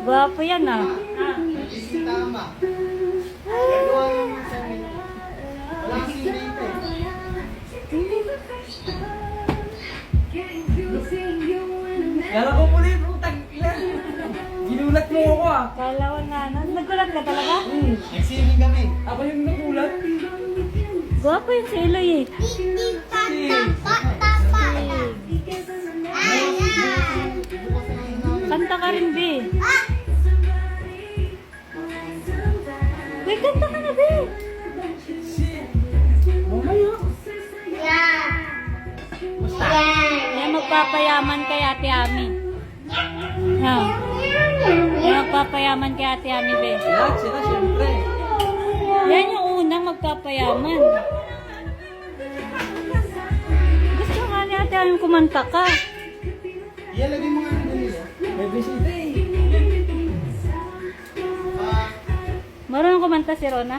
Gwapo yan ah. Tama. Gagawa naman sa amin. Wala kasing date eh. Kala ko muli, putang ina. Ginulat mo ako ah. Kala ko na. Nagulat ka talaga? Nag-swimming kami. Ako yung nagulat. Gwapo yung si Eloy eh. Kanta ka rin, Be. May kanta ka na, Be. Mamaya. May magpapayaman kay Ate Ami. Ha? May magpapayaman kay Ate Ami, Be. Sila, syempre. Yan yung unang magpapayaman. Gusto nga ni Ate Ami kumanta ka. Ialagay mo nga na nila. May bisita eh. Marunong kumanta si Rona?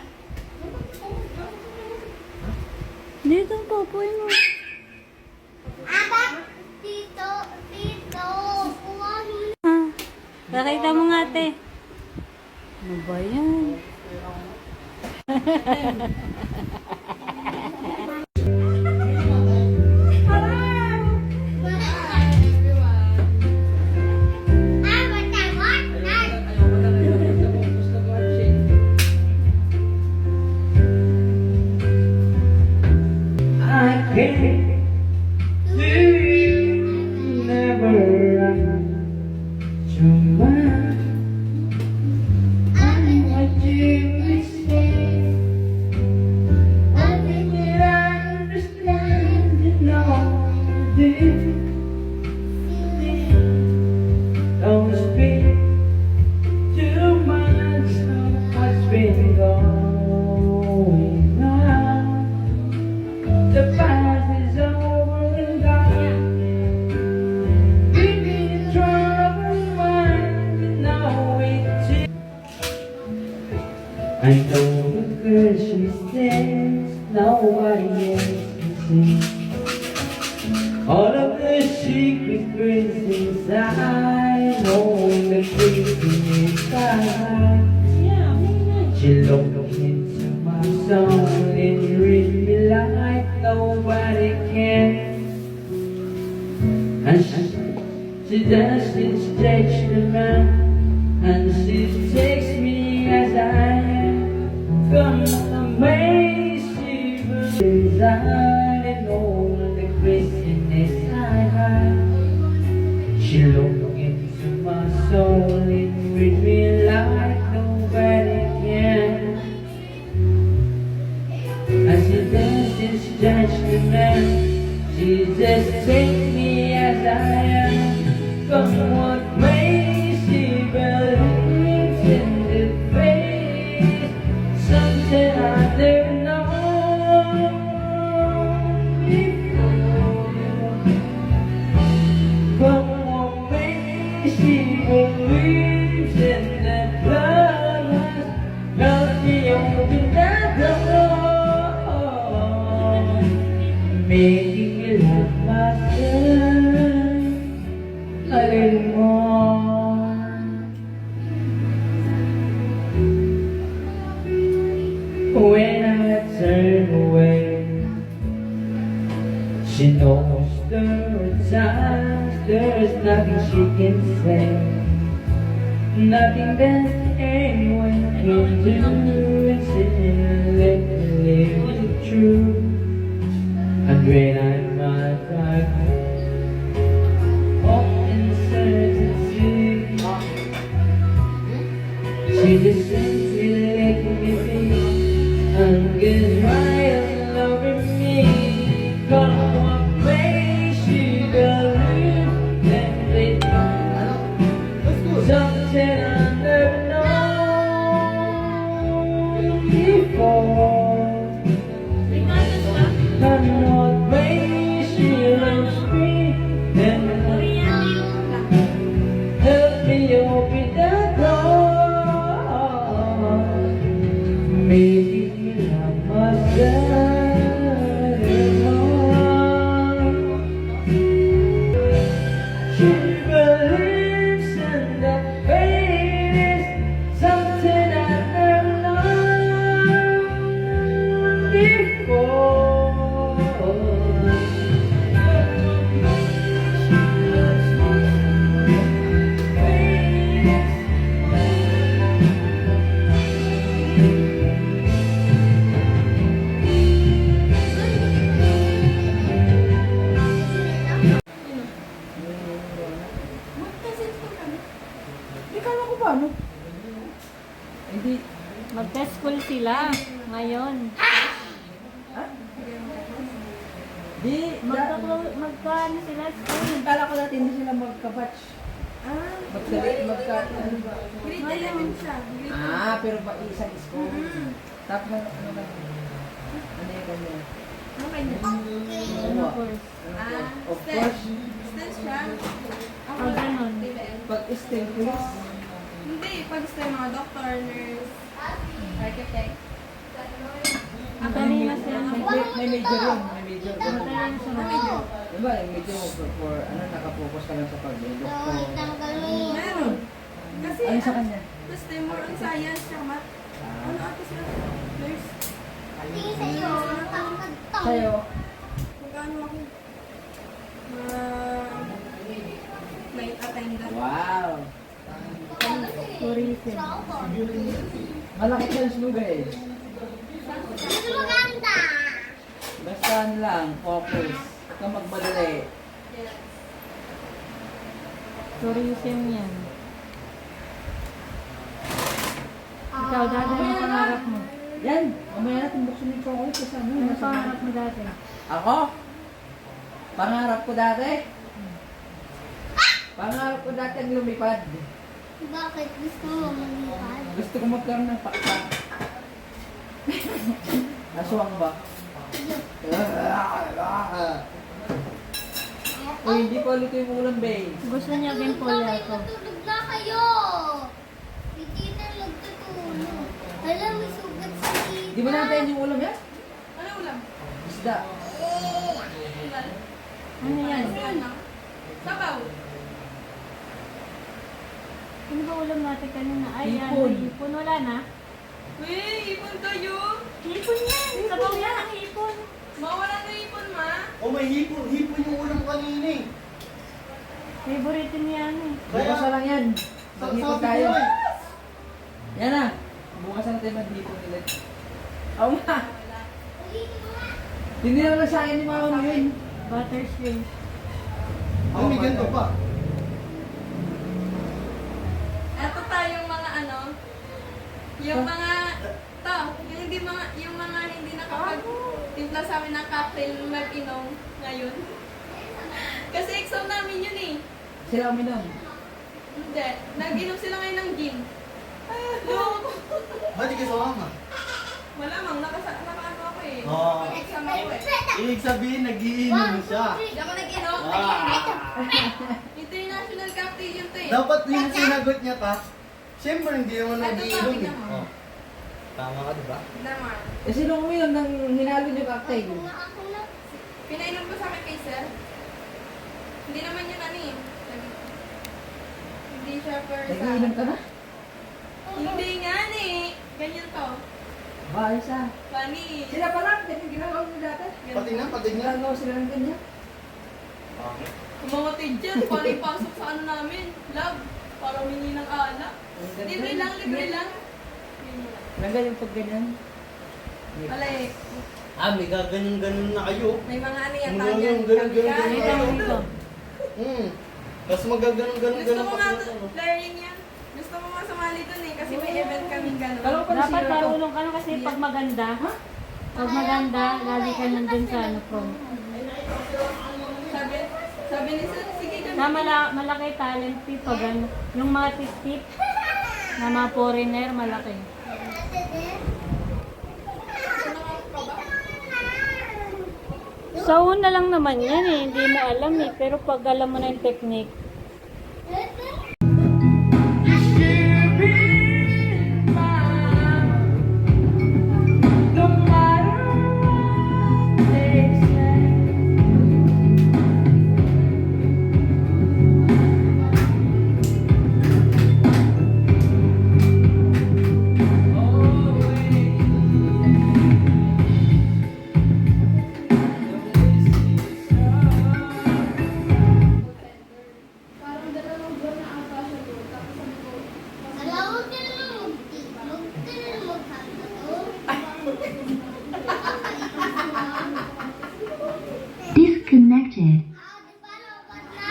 Dito ang popoy mo. Ah, nakita mo nga ate. Ano ba yan? Don't speak too much of what's been going on. The past is over and gone. We've been trouble mind, you know it. I know the girl she says nobody else can see. All of the secret words inside, knowing the truth inside. She looked into my soul and read me like nobody can. And she doesn't stretch the man, and she takes me as I am. Come amazing inside and all the craziness I have. She looked into my soul and read me like nobody can. And she doesn't judge the man, she just takes me as I am. Come what may, she believes in the faith, something I never know before. Come what may, she believes in the blood, now she opened that door, making me love myself a little more. When I turn away, she knows there are times there's nothing she can say, nothing that anyone can do except let me live the truth. And when I'm not dark, uncertainty, she just simply let me be and gets right along with me. Come what may, she believe that they something I never known before. And what may, she loves sila ngayon. Di, Magkano sila school? kala ko dati hindi sila magka-batch. Magka-batch. Grade 11 siya. Pero ba isang school? Tapos ano ba? Ano yung kanya? Okay na. Ano course? Of course, Stats siya. Ako Ah, ganun. pag STEM quiz, Hindi, pag STEM mga doctor, nurse, architect. Madali na sila. may major yun, may major. Madali na sila. Diba, yung major mo for ano, nakapokus ka lang sa pag-doktor. Meron. Kasi, Ano sa kanya? Plus, STEM more on science, siya math. Ano ate sila? Nurse. Sa'yo, Magkano ako? Flight attendant. wow! Tourism. Malaki chance mo guys. Basta ano lang, focus. Huwag kang magmadali. Yes. Tourism yan. Ikaw, dati ang pangarap mo. Yan! Mamaya natin buksan yung chocolate kasi ano. Ano nasa pangarap mo dati? Ako? Pangarap ko dati? Pangarap ko dati ang lumipad. Bakit gusto mo lumipad? Gusto ko magkaroon ng pakpak. Naswang ba? Uy, hindi pa luto yung ulam, babe. Gusto niya din pula ako. Natutulog na kayo! Hindi na nagtutulog. Alam, may sugat sa kita. Di ba natin yung ulam yan? Ano ulam? Isda. Ulam. Ano yan? Ano? Sabaw. Ano ba ulam natin kanina? Ay, Hipon. ano, hipon. Wala na? Uy, ipon kayo. Hipon yan! Sabaw yan ang hipon. Mawala na ipon, ma. May hipon yung ulam kanina eh. Favorite niya ano eh. Bukas na lang yan. Maghipon Sabi tayo. ko eh. Yan na. Bukas na tayo maghipon ulit. Oo nga. Hindi na lang sa akin ni mama mo yun. Butter shrimp. May ganito pa. Eto tayong mga ano, yung mga, yung mga hindi nakapag-timpla sa amin ng cocktail mag-inom ngayon. Kasi exam namin yun eh. Sila uminom. Hindi, nag-inom sila ngayon ng gin. No. Ba't di ka sumama? Malamang, naka-ano ako eh. Oo. Naka-exam ako eh. Ibig sabihin, nag-iinom siya. Hindi ako nag-inom. International cocktail yun to eh. Dapat yung sinagot niya ta. Siyempre, hindi naman Ito, nag-iinom eh. tingnan mo. Oh. Tama ka, diba? Naman. Eh sino uminom ng hinalo niyo cocktail? Ako na. Pinainom ko sa akin kay sir. Hindi naman yun ano eh. Hindi siya per sa... Nag-iinom ka na? Hindi nga eh. Ganyan to. Bayos ah. Funny. Sila pa lang, ganyan ginagawa mo dati. Pati na, pati na. Ginagawa sila ng ganyan. Kumamatid dyan. Para ipasok sa ano namin. Love. Para humingi ng alak. Libre lang, libre lang. Yun lang. Nanggal yung pag ganyan. Alay. May gaganyan-ganyan na kayo. May mga ano yan. Mga Tawag yan. ganun, Kabigan. ganun, Dito mo dito. Tapos magaganon-ganon Gusto ko nga pa. learning yan. Gusto ko nga sumali dun eh. Kasi may event kaming gano'n. Alam ko Dapat sila to. marunong ka na kasi pag maganda. Pag maganda, lagi ka nandun sa ano prom. Sabi ni sir, sige ganun. Na malaki talent fee pag ano. Yung mga tip-tip na mga foreigner, malaki. Sa una lang naman yan eh, hindi mo alam eh. Pero pag alam mo na yung technique, No matter what they say. Alawag ka na lang mag-tiklog. Ka na lang magkakato. Disconnected. Di ba lobat na?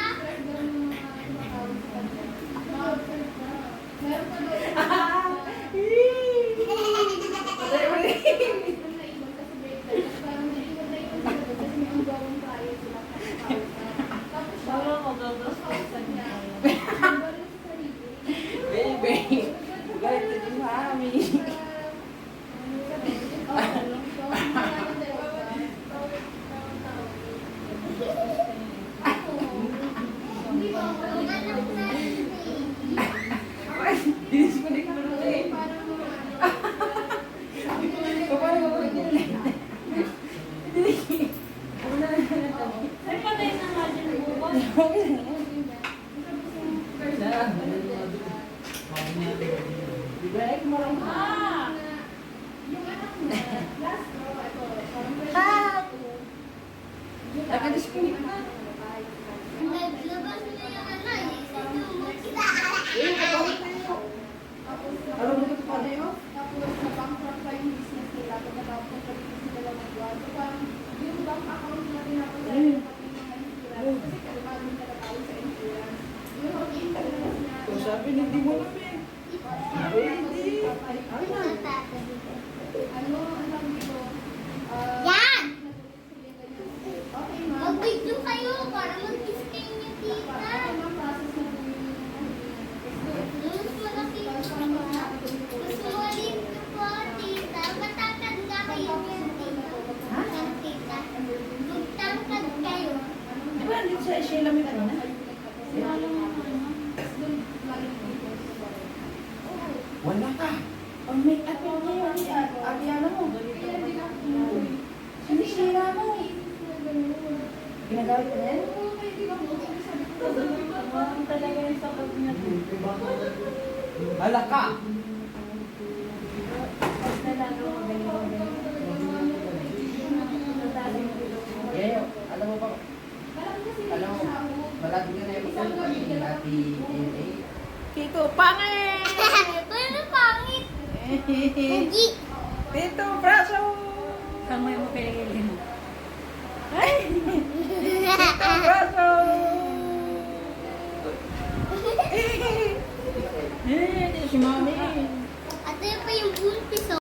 Baby, galit ka din, mami. Disconnect mo na eh. Paano mo yun? Ay, patay na nga dyan ang buwan. Ibalik mo lang. Ah! Naka-disconnect na. Naglabas na yung ano, Alam mo ito pa rin, oh? Tapos na-bankrupt pa yung business nila. Kung natapos pa yung business nila ng buwan. So parang yung bank account na pinapunta yung mga insurance. Kasi kalma din talatawag sa insurance. Yung insurance niya. Kung sabi, hindi mo lang eh. Ano, ang tawag dito? Yan! Okay, ma'am. Mag-video kayo para mag-disclaim yung tita. Okay, ma'am. Process na po yung Lulus mo na tita. Gusto mo rin ito po, tita. Matatanda kayo yan, tita. Yan, tita. Magtangkad kayo. Di ba, dito sa Sheila may ano na? Wala ka. Ang make-up yun ngayon, Ariana mo. Sinisira mo. Ginagamit mo na yan? Ang talaga yung sakot niya. Hala ka. Yeah, alam mo ba? Alam mo, malagi ka na yung dati DNA. Tito, pangit! Ano pangit? Pugi. Tito, braso! Kamay mo pinagili mo. Braso! Eh, si mami. At yun pa yung buntis, oh.